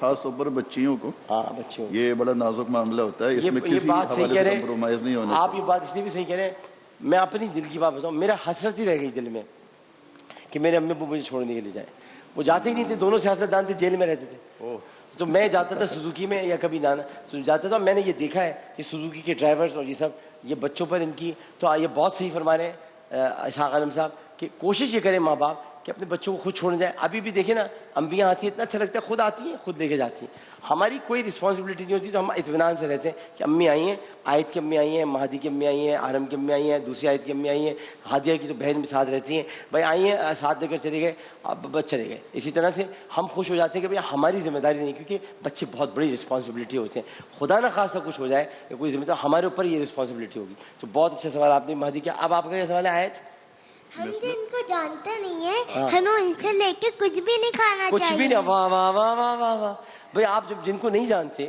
خاص طور پر بچیوں کو ہاں بچوں یہ بڑا نازک معاملہ ہوتا ہے, اس میں یہ کسی بات صحیح حوالے کہہ سے رہے ہیں کمپرومائز نہیں ہونا آپ. یہ بات اس لیے بھی صحیح کہہ رہے ہیں. میں اپنی دل کی بات بتاؤں, میرا حسرت ہی رہ گئی دل میں کہ میرے امی ابو مجھے چھوڑنے کے لیے جائیں. وہ جاتے ہی نہیں تھے, دونوں سیاستدان تھے, جیل میں رہتے تھے. تو میں جاتا تھا سوزوکی میں یا کبھی نانا جاتا تھا. میں نے یہ دیکھا ہے کہ سوزوکی کے ڈرائیورز اور یہ سب یہ بچوں پر ان کی, تو یہ بہت صحیح فرما رہے ہیں اسحاق عالم صاحب کہ کوشش یہ کریں ماں باپ کہ اپنے بچوں کو خود چھوڑنے جائیں. ابھی بھی دیکھیں نا, امبیاں آتی ہیں, اتنا اچھا لگتا ہے, خود آتی ہیں خود لے کے جاتی ہیں. ہماری کوئی رسپانسبلٹی نہیں ہوتی, تو ہم اطمینان سے رہتے ہیں کہ امی آئی ہیں, آیت کی امی آئی ہیں, مہدی کی امی آئی ہیں, آرم کی امی آئی ہیں, دوسری آیت کی امی آئی ہیں, ہادیہ کی تو بہن بھی ساتھ رہتی ہیں, بھائی آئی ہیں ساتھ لے کر چلے گئے, اب بس چلے گئے. اسی طرح سے ہم خوش ہو جاتے ہیں کہ بھائی ہماری ذمہ داری نہیں, کیونکہ بچے بہت بڑی رسپانسبلٹی ہوتے ہیں. خدا نہ خاصا کچھ ہو جائے یا کوئی ذمہ داری, ہمارے اوپر یہ رسپانسبلٹی ہوگی. تو بہت اچھا سوال آپ نے مہدی کیا. اب آپ کا کیا سوال ہے آیت؟ ہم جن کو جانتے نہیں ہیں ہمیں ان سے لے کے کچھ بھی نہیں کھانا کچھ چاہیے. بھی نہیں. واہ واہ واہ واہ واہ واہ. بھائی آپ جب جن کو نہیں جانتے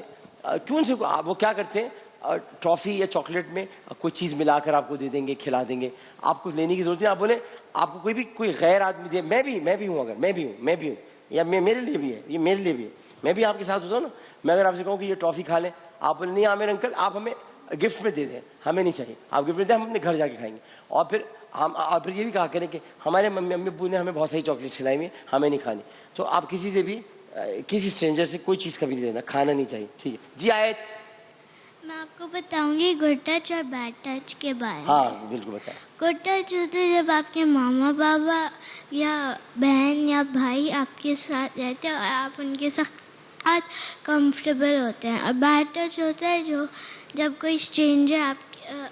کیوں ان سے وہ کیا کرتے ہیں, ٹرافی یا چاکلیٹ میں کوئی چیز ملا کر آپ کو دے دیں گے, کھلا دیں گے, آپ کو لینے کی ضرورت نہیں. آپ بولے آپ کو کوئی غیر آدمی دے, میں بھی ہوں, اگر میں بھی ہوں یا میرے لیے بھی ہے, یہ میرے لیے بھی ہے, میں بھی آپ کے ساتھ ہوتا ہوں نا. میں اگر آپ سے کہوں کہ یہ ٹرافی کھا لیں, آپ بولے نہیں عامر انکل آپ ہمیں گفٹ میں دے دیں, ہمیں نہیں چاہیے, آپ گفٹ میں دیں, ہم اپنے گھر جا کے کھائیں گے. اور پھر یہ بھی کہا کریں کہ ہمارے امی ابو نے ہمیں بہت ساری چاکلیٹس کھلائی ہوئی ہیں, ہمیں نہیں کھانی. تو آپ کسی سے بھی کسی اسٹرینجر سے کوئی چیز کبھی نہیں لینا, کھانا نہیں چاہیے. ٹھیک ہے جی. آیت میں آپ کو بتاؤں گی گڈ ٹچ اور بیڈ ٹچ کے بارے میں. ہاں بالکل بتائیں. گڈ ٹچ ہوتا ہے جب آپ کے ماما بابا یا بہن یا بھائی آپ کے ساتھ رہتے ہیں اور آپ ان کے ساتھ کمفرٹیبل ہوتے ہیں. اور بیڈ ٹچ ہوتا ہے جب کوئی اسٹرینجر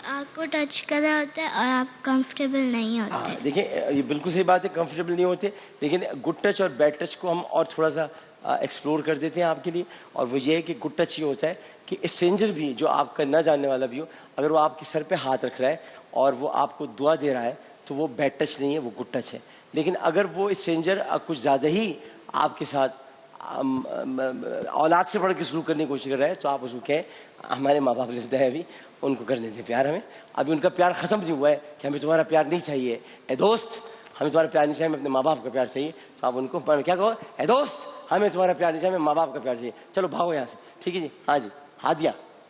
آپ کو ٹچ کر رہا ہوتا ہے اور آپ کمفرٹیبل نہیں ہوتے. دیکھیں یہ بالکل صحیح بات ہے, کمفرٹیبل نہیں ہوتے. لیکن گڈ ٹچ اور بیڈ ٹچ کو ہم اور تھوڑا سا ایکسپلور کر دیتے ہیں آپ کے لیے. اور وہ یہ ہے کہ گڈ ٹچ یہ ہوتا ہے کہ اسٹرینجر بھی جو آپ کا نہ جاننے والا بھی ہو, اگر وہ آپ کے سر پہ ہاتھ رکھ رہا ہے اور وہ آپ کو دعا دے رہا ہے تو وہ بیڈ ٹچ نہیں ہے, وہ گڈ ٹچ ہے. لیکن اگر وہ اسٹرینجر کچھ زیادہ ہی آپ کے ساتھ اولاد سے بڑھ کے سلوک کرنے کی کوشش کر رہا ہے تو آپ اس کو کہیں ہمارے ماں باپ زندہ ہے ابھی, ان کو کرنے دیں پیار, ہمیں ابھی ان کا پیار ختم نہیں ہوا ہے کہ ہمیں تمہارا پیار نہیں چاہیے اے دوست, ہمیں تمہارا پیار نہیں چاہیے, ہمیں اپنے ماں باپ کا پیار چاہیے. تو آپ ان کو کیا کہو, اے دوست ہمیں تمہارا پیار نہیں چاہیے, ہمیں ماں باپ کا پیار چاہیے, چلو بھاگو یہاں سے. ٹھیک ہے جی. ہاں جی ہادیہ.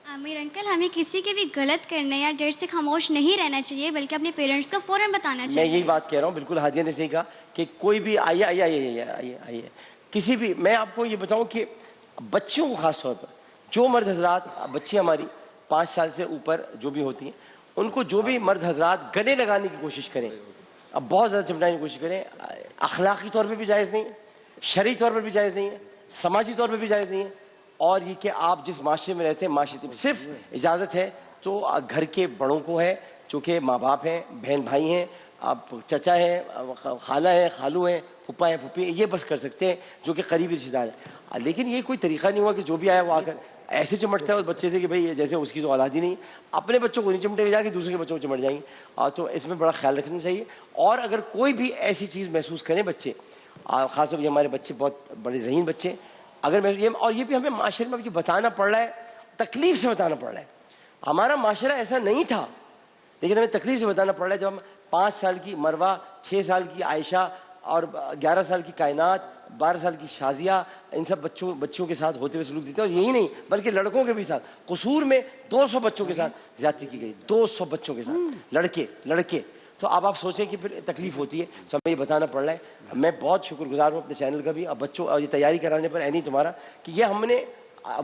عامر انکل ہمیں کسی کے بھی غلط کرنے یا ڈر سے خاموش نہیں رہنا چاہیے بلکہ اپنے پیرنٹس کو فوراً بتانا میں چاہیے. یہی بات کہہ رہا ہوں, بالکل ہادیہ نے صحیح کہا کہ کوئی بھی آئیے کسی بھی, میں آپ کو یہ بتاؤں کہ بچوں کو خاص طور پر جو مرد حضرات, بچی ہماری 5 سال سے اوپر جو بھی ہوتی ہیں, ان کو جو بھی مرد حضرات گلے لگانے کی کوشش کریں, اب بہت زیادہ چمٹانے کی کوشش کریں, اخلاقی طور پہ بھی جائز نہیں ہے, شرعی طور پر بھی جائز نہیں ہے, سماجی طور پہ بھی جائز نہیں ہے. اور یہ کہ آپ جس معاشرے میں رہتے ہیں معاشرے میں صرف اجازت ہے تو گھر کے بڑوں کو ہے, جو کہ ماں باپ ہیں, بہن بھائی ہیں, آپ چچا ہیں, خالہ ہیں, خالو ہیں, پھپھا ہیں, پھوپھی ہیں, یہ بس کر سکتے ہیں جو کہ قریبی رشتے دار ہیں. لیکن یہ کوئی طریقہ نہیں ہوا کہ جو بھی آیا وہ آ کر ایسے چمٹتا ہے اس بچے سے کہ بھائی جیسے اس کی تو اولاد ہی نہیں. اپنے بچوں کو نہیں چمٹے گا, جا کے دوسرے کے بچوں کو چمٹ جائیں گے. تو اس میں بڑا خیال رکھنا چاہیے. اور اگر کوئی بھی ایسی چیز محسوس کریں بچے, خاص طور پہ ہمارے بچے بہت بڑے ذہین بچے, اگر اور یہ بھی ہمیں معاشرے میں جو بتانا پڑ رہا ہے, تکلیف سے بتانا پڑ رہا ہے. ہمارا معاشرہ ایسا نہیں تھا لیکن ہمیں تکلیف سے بتانا پڑ رہا ہے. جب ہم 5 سال کی مروہ, 6 سال کی عائشہ اور 11 سال کی کائنات, 12 سال کی شازیہ, ان سب بچوں کے ساتھ ہوتے ہوئے سلوک دیتے ہیں. اور یہی نہیں بلکہ لڑکوں کے بھی ساتھ قصور میں 200 بچوں کے ساتھ زیادتی کی گئی, 200 بچوں کے ساتھ, لڑکے. تو اب آپ سوچیں کہ پھر تکلیف ہوتی ہے, تو ہمیں یہ بتانا پڑ رہا ہے. میں بہت شکر گزار ہوں اپنے چینل کا بھی, اور بچوں اور یہ تیاری کرانے پر اینی تمہارا, کہ یہ ہم نے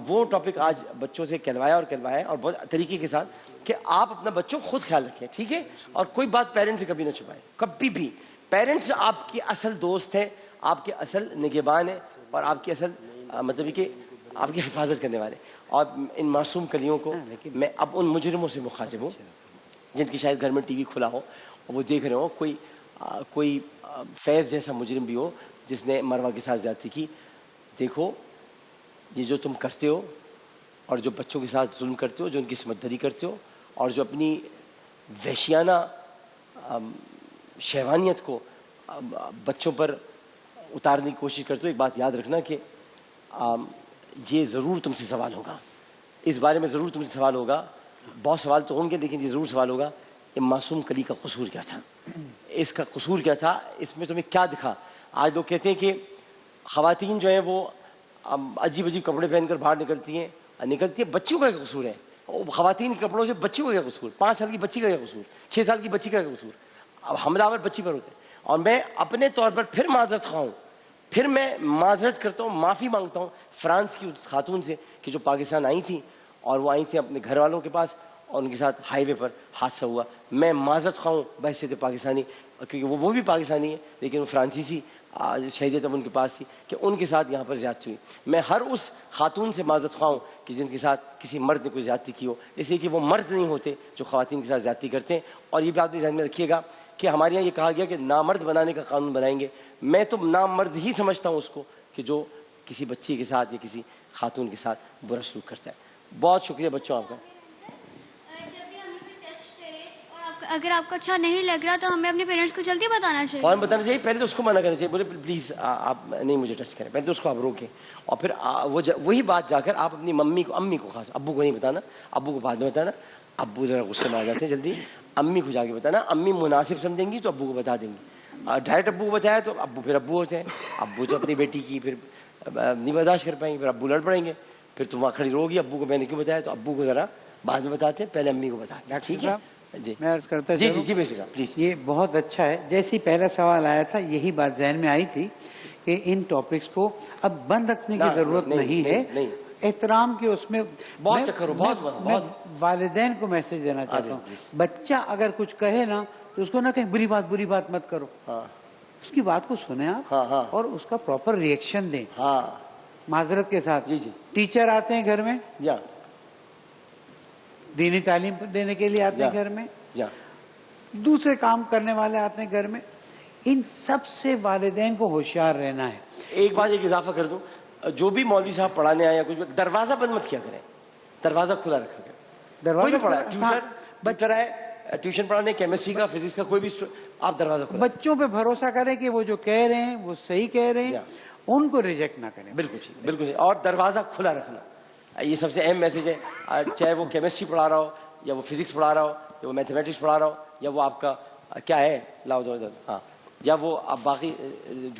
وہ ٹاپک آج بچوں سے کہلوایا اور بہت طریقے کے ساتھ کہ آپ اپنا بچوں خود خیال رکھیں. ٹھیک ہے, اور کوئی بات پیرنٹس سے کبھی نہ چھپائیں, کبھی بھی. پیرنٹس آپ کی اصل دوست ہیں, آپ کے اصل نگہبان ہیں, اور آپ کی اصل مطلب کہ آپ کی حفاظت کرنے والے. اور ان معصوم کلیوں کو میں اب ان مجرموں سے مخاطب ہوں جن کی شاید گھر میں ٹی وی کھلا ہو اور وہ دیکھ رہے ہو, کوئی فیض جیسا مجرم بھی ہو جس نے مروہ کے ساتھ زیادتی کی. دیکھو یہ جو تم کرتے ہو اور جو بچوں کے ساتھ ظلم کرتے ہو, جو ان کی عصمت دری کرتے ہو, اور جو اپنی وحشیانہ شہوانیت کو بچوں پر اتارنے کی کوشش کرتے ہو, ایک بات یاد رکھنا کہ یہ ضرور تم سے سوال ہوگا, اس بارے میں ضرور تم سے سوال ہوگا. بہت سوال تو ہوں گے لیکن یہ ضرور سوال ہوگا کہ معصوم کلی کا قصور کیا تھا, اس کا قصور کیا تھا, اس میں تمہیں کیا دکھا. آج لوگ کہتے ہیں کہ خواتین جو ہیں وہ عجیب عجیب کپڑے پہن کر باہر نکلتی ہیں. بچیوں کا کیا قصور ہے؟ خواتین کے کپڑوں سے بچیوں کا کیا قصور؟ 5 سال کی بچی کا کیا قصور؟ 6 سال کی بچی کا کیا قصور؟ اب حملہ آور بچی پر ہوتے ہیں. اور میں اپنے طور پر پھر معذرت خواہ ہوں, پھر میں معذرت کرتا ہوں, معافی مانگتا ہوں فرانس کی اس خاتون سے کہ جو پاکستان آئی تھیں اور وہ آئی تھیں اپنے گھر والوں کے پاس اور ان کے ساتھ ہائی وے پر حادثہ ہوا. میں معذرت خواہ ہوں بحیثیت پاکستانی, کیونکہ وہ بھی پاکستانی ہے لیکن وہ فرانسیسی شہریت اب ان کے پاس تھی, کہ ان کے ساتھ یہاں پر زیادتی ہوئی. میں ہر اس خاتون سے معذرت خواہ ہوں کہ جن کے ساتھ کسی مرد نے کوئی زیادتی کی ہو, اس لیے کہ وہ مرد نہیں ہوتے جو خواتین کے ساتھ زیادتی کرتے ہیں. اور یہ بات بھی ذہن میں رکھیے گا کہ ہمارے یہاں یہ کہا گیا کہ نامرد بنانے کا قانون بنائیں گے. میں تو نامرد ہی سمجھتا ہوں اس کو کہ جو کسی بچی کے ساتھ یا کسی خاتون کے ساتھ برا سلوک کرتا ہے. بہت شکریہ بچوں آپ کا. اگر آپ کو اچھا نہیں لگ رہا تو ہمیں اپنے پیرنٹس کو جلدی بتانا چاہیے. فوراً بتانا چاہیے, پہلے تو اس کو منع کرنا چاہیے, بولے پلیز آپ نہیں مجھے ٹچ کریں, پہلے تو اس کو آپ روکیں. اور پھر وہی بات جا کر آپ اپنی امی کو خاص, ابو کو نہیں بتانا, ابو کو بعد میں بتانا. ابو ذرا غصے میں آ جاتے ہیں جلدی, امی کو جا کے بتانا. امی مناسب سمجھیں گی تو ابو کو بتا دیں گی. ڈائریکٹ ابو کو بتایا تو ابو پھر ابو ہوتے ہیں, ابو تو اپنی بیٹی کی پھر نہیں برداشت کر پائیں گے, پھر ابو لڑ پڑیں گے, پھر تم وہاں کھڑی روگی ابو کو میں نے کیوں بتایا. تو ابو کو ذرا بعد میں بتاتے ہیں, پہلے امی کو بتا. ٹھیک ہے جی, میں عرض کرتا جی جی جی بے صاحب پلیز. یہ بہت اچھا ہے. جیسے پہلا سوال آیا تھا یہی بات ذہن میں آئی تھی کہ ان ٹاپکس کو اب بند رکھنے کی ضرورت نہیں ہے. احترام کے اس میں بہت چکر ہو, بہت والدین کو میسج دینا چاہتا ہوں, بچہ اگر کچھ کہے نا تو اس کو نہ کہیں بری بات مت کرو, اس کی بات کو سنیں آپ اور اس کا پراپر ریئیکشن دیں معذرت کے ساتھ. جی جی. ٹیچر آتے ہیں گھر میں, دینی تعلیم دینے کے لیے آتے ہیں گھر میں, دوسرے کام کرنے والے آتے ہیں گھر میں. ان سب سے والدین کو ہوشیار رہنا ہے. ایک بات ایک اضافہ کر دوں, جو بھی مولوی صاحب پڑھانے آئے یا کچھ, دروازہ بند مت کیا کریں, دروازہ کھلا رکھا کریں. دروازہ ٹیوٹر ہے, ٹیوشن پڑھانے, کیمسٹری کا, فزکس کا, کوئی بھی آپ دروازہ کھلا. بچوں پہ بھروسہ کریں کہ وہ جو کہہ رہے ہیں وہ صحیح کہہ رہے ہیں, ان کو ریجیکٹ نہ کریں. بالکل صحیح, بالکل صحیح. اور دروازہ کھلا رکھنا, یہ سب سے اہم میسج ہے. چاہے وہ کیمسٹری پڑھا رہا ہو یا وہ فزکس پڑھا رہا ہو یا وہ میتھمیٹکس پڑھا رہا ہو یا وہ آپ کا کیا ہے لاؤ دو ادھر, ہاں, یا وہ آپ باقی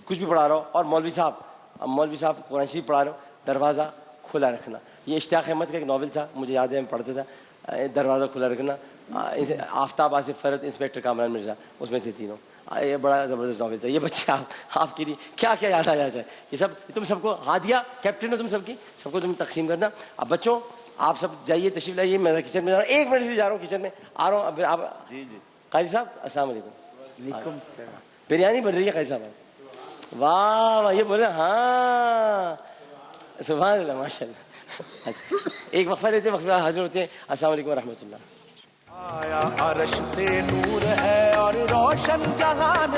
کچھ بھی پڑھا رہا ہو. اور مولوی صاحب قرآن شریف پڑھا رہے ہو, دروازہ کھلا رکھنا. یہ اشتیاق احمد کا ایک ناول تھا, مجھے یاد ہے میں پڑھتا تھا, دروازہ کھلا رکھنا. آفتاب, آصف فرد, انسپیکٹر کامران مرزا, اس میں تھے تینوں. یہ بڑا زبردست ناول تھا. یہ بچے آپ کے لیے کیا کیا یاد آ جائے, یہ سب تم سب کو ہادیہ, کیپٹن ہو تم سب کی, سب کو تم تقسیم کرنا. اب بچوں آپ سب جائیے, تشریف لائیے, میں کچن میں جا رہا ہوں, 1 منٹ سے جا رہا ہوں کچن میں, آ رہا ہوں. آپ جی جی قاری صاحب السلام علیکم. بریانی بن رہی ہے قاری صاحب, واہ یہ بول رہے ہیں, ہاں سبحان اللہ ماشاء اللہ. ایک وقفہ دیتے, وقفہ حاضر ہوتے ہیں. السلام علیکم ورحمۃ اللہ. آیا عرش سے نور ہے اور روشن جہان